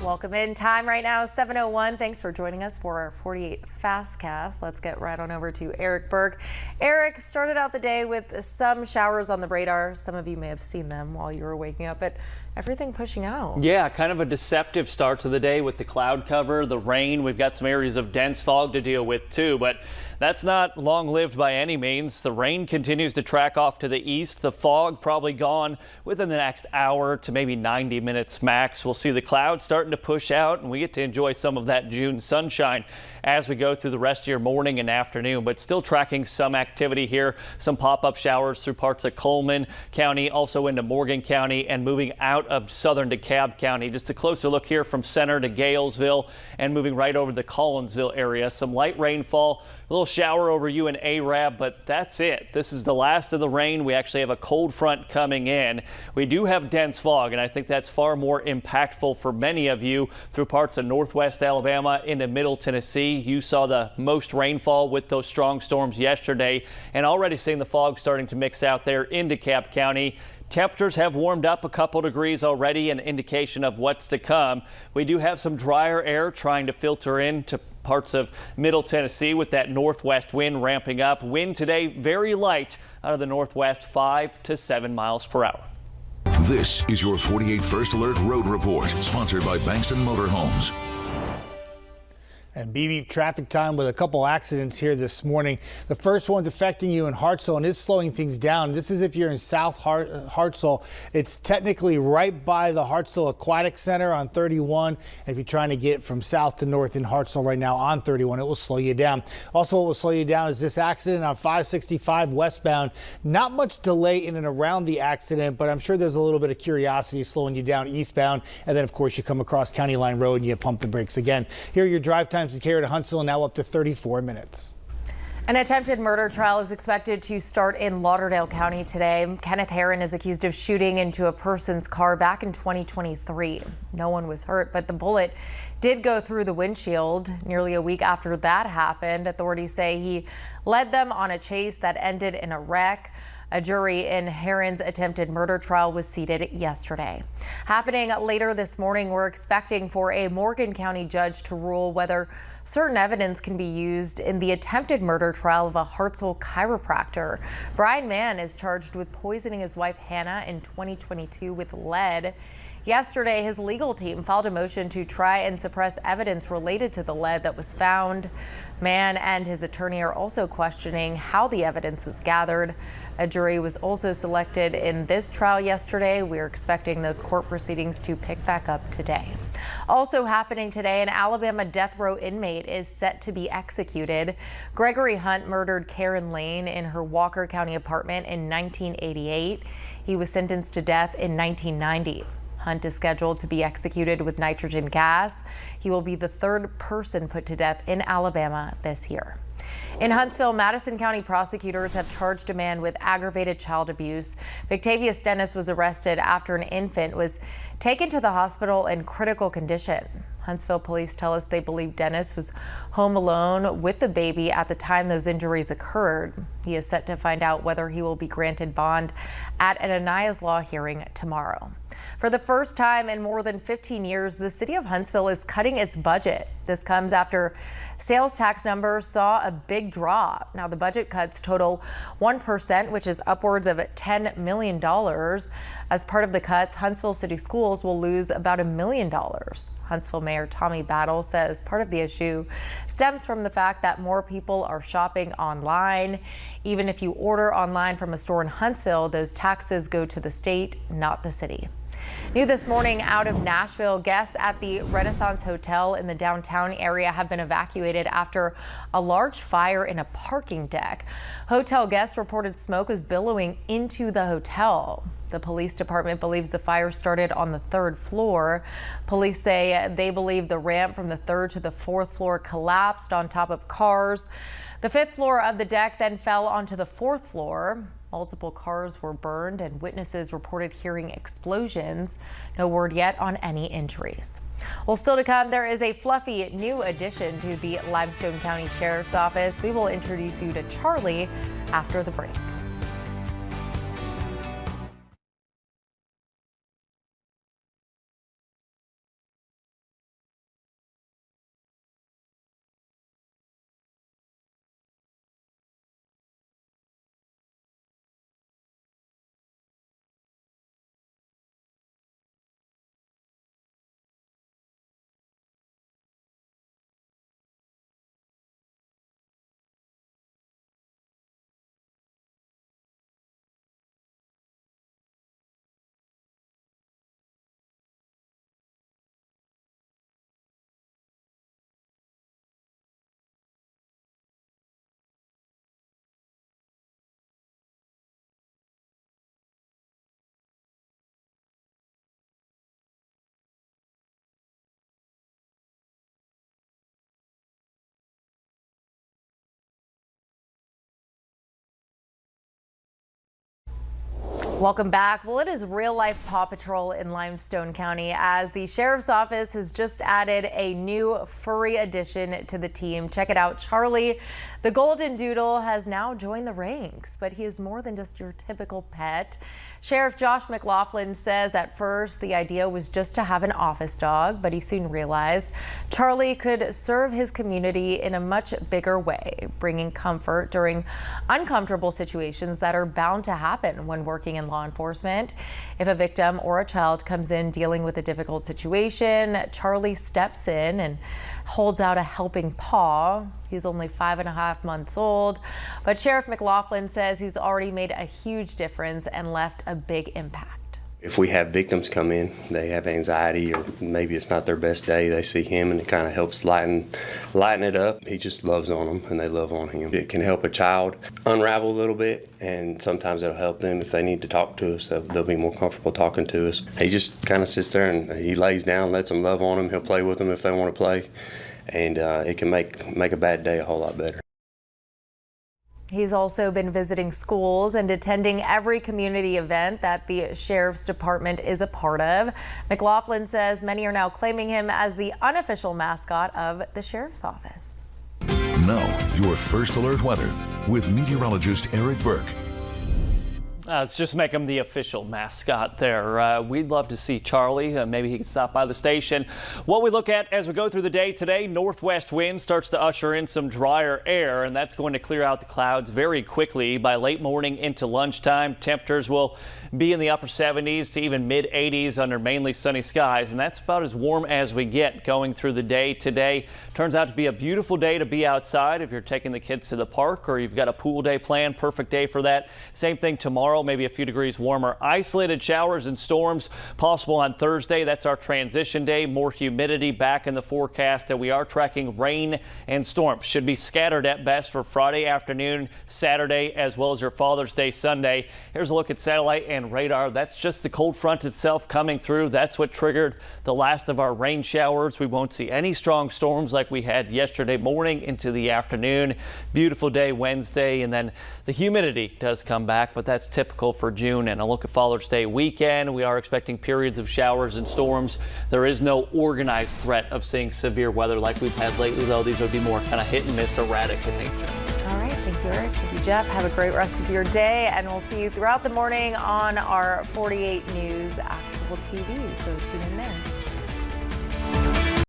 Welcome in. Time right now, 7:01. Thanks for joining us for our 48 Fastcast. Let's get right on over to Eric Burke. Eric, started out the day with some showers on the radar. Some of you may have seen them while you were waking up, but everything pushing out. Yeah, kind of a deceptive start to the day with the cloud cover, the rain. We've got some areas of dense fog to deal with too, but that's not long-lived by any means. The rain continues to track off to the east. The fog probably gone within the next hour to maybe 90 minutes max. We'll see the clouds starting to push out, and we get to enjoy some of that June sunshine as we go through the rest of your morning and afternoon, but still tracking some activity here. Some pop-up showers through parts of Coleman County, also into Morgan County, and moving out of southern DeKalb County. Just a closer look here from Center to Galesville and moving right over the Collinsville area. Some light rainfall, a little shower over you in Arab, but that's it. This is the last of the rain. We actually have a cold front coming in. We do have dense fog, and I think that's far more impactful for many of you through parts of northwest Alabama into middle Tennessee. You saw the most rainfall with those strong storms yesterday, and already seeing the fog starting to mix out there in DeKalb County. Temperatures have warmed up a couple degrees already, an indication of what's to come. We do have some drier air trying to filter into parts of middle Tennessee with that northwest wind ramping up. Wind today very light out of the northwest, 5 to 7 miles per hour. This is your 48 First Alert Road Report, sponsored by Bankston Motorhomes. And BB traffic time with a couple accidents here this morning. The first one's affecting you in Hartselle and is slowing things down. This is if you're in South Hartselle. It's technically right by the Hartselle Aquatic Center on 31. And if you're trying to get from south to north in Hartselle right now on 31, it will slow you down. Also, what will slow you down is this accident on 565 westbound. Not much delay in and around the accident, but I'm sure there's a little bit of curiosity slowing you down eastbound. And then, of course, you come across County Line Road and you pump the brakes again. Here are your drive times in Decatur to Huntsville, now up to 34 minutes. An attempted murder trial is expected to start in Lauderdale County today. Kenneth Herron is accused of shooting into a person's car back in 2023. No one was hurt, but the bullet did go through the windshield. Nearly a week after that happened, authorities say he led them on a chase that ended in a wreck. A jury in Herron's attempted murder trial was seated yesterday. Happening later this morning, we're expecting for a Morgan County judge to rule whether certain evidence can be used in the attempted murder trial of a Hartselle chiropractor. Brian Mann is charged with poisoning his wife Hannah in 2022 with lead. Yesterday, his legal team filed a motion to try and suppress evidence related to the lead that was found. Mann and his attorney are also questioning how the evidence was gathered. A jury was also selected in this trial yesterday. We're expecting those court proceedings to pick back up today. Also happening today, an Alabama death row inmate is set to be executed. Gregory Hunt murdered Karen Lane in her Walker County apartment in 1988. He was sentenced to death in 1990. Hunt is scheduled to be executed with nitrogen gas. He will be the third person put to death in Alabama this year. In Huntsville, Madison County prosecutors have charged a man with aggravated child abuse. Victavius Dennis was arrested after an infant was taken to the hospital in critical condition. Huntsville police tell us they believe Dennis was home alone with the baby at the time those injuries occurred. He is set to find out whether he will be granted bond at an Anias Law hearing tomorrow. For the first time in more than 15 years, the city of Huntsville is cutting its budget. This comes after sales tax numbers saw a big drop. Now the budget cuts total 1%, which is upwards of $10 million. As part of the cuts, Huntsville City Schools will lose about $1 million. Huntsville Mayor Tommy Battle says part of the issue stems from the fact that more people are shopping online. Even if you order online from a store in Huntsville, those taxes go to the state, not the city. New this morning out of Nashville, guests at the Renaissance Hotel in the downtown area have been evacuated after a large fire in a parking deck. Hotel guests reported smoke was billowing into the hotel. The police department believes the fire started on the 3rd floor. Police say they believe the ramp from the 3rd to the 4th floor collapsed on top of cars. The 5th floor of the deck then fell onto the 4th floor. Multiple cars were burned and witnesses reported hearing explosions. No word yet on any injuries. Well, still to come, there is a fluffy new addition to the Limestone County Sheriff's Office. We will introduce you to Charlie after the break. Welcome back. Well, it is real life Paw Patrol in Limestone County as the sheriff's office has just added a new furry addition to the team. Check it out. Charlie, the golden doodle, has now joined the ranks, but he is more than just your typical pet. Sheriff Josh McLaughlin says at first the idea was just to have an office dog, but he soon realized Charlie could serve his community in a much bigger way, bringing comfort during uncomfortable situations that are bound to happen when working in law enforcement. If a victim or a child comes in dealing with a difficult situation, Charlie steps in and holds out a helping paw. He's only 5.5 months old, but Sheriff McLaughlin says he's already made a huge difference and left a big impact. If we have victims come in, they have anxiety or maybe it's not their best day, they see him and it kind of helps lighten it up. He just loves on them and they love on him. It can help a child unravel a little bit, and sometimes it'll help them if they need to talk to us. They'll be more comfortable talking to us. He just kind of sits there and he lays down, lets them love on him. He'll play with them if they want to play, and it can make a bad day a whole lot better. He's also been visiting schools and attending every community event that the Sheriff's Department is a part of. McLaughlin says many are now claiming him as the unofficial mascot of the Sheriff's Office. Now, your first alert weather with meteorologist Eric Burke. Let's just make him the official mascot there. We'd love to see Charlie. Maybe he can stop by the station. What we look at as we go through the day today, northwest wind starts to usher in some drier air, and that's going to clear out the clouds very quickly. By late morning into lunchtime, temperatures will be in the upper 70s to even mid 80s under mainly sunny skies, and that's about as warm as we get going through the day today. Turns out to be a beautiful day to be outside if you're taking the kids to the park or you've got a pool day planned. Perfect day for that. Same thing tomorrow. Maybe a few degrees warmer. Isolated showers and storms possible on Thursday. That's our transition day. More humidity back in the forecast, and we are tracking rain and storms. Should be scattered at best for Friday afternoon, Saturday, as well as your Father's Day Sunday. Here's a look at satellite and radar. That's just the cold front itself coming through. That's what triggered the last of our rain showers. We won't see any strong storms like we had yesterday morning into the afternoon. Beautiful day Wednesday, and then the humidity does come back, but that's typical for June. And a look at Father's Day weekend. We are expecting periods of showers and storms. There is no organized threat of seeing severe weather like we've had lately, though. These would be more kind of hit and miss, erratic in nature. All right. Thank you, Eric. Thank you, Jeff. Have a great rest of your day, and we'll see you throughout the morning on our 48 News actual TV. So tune in there.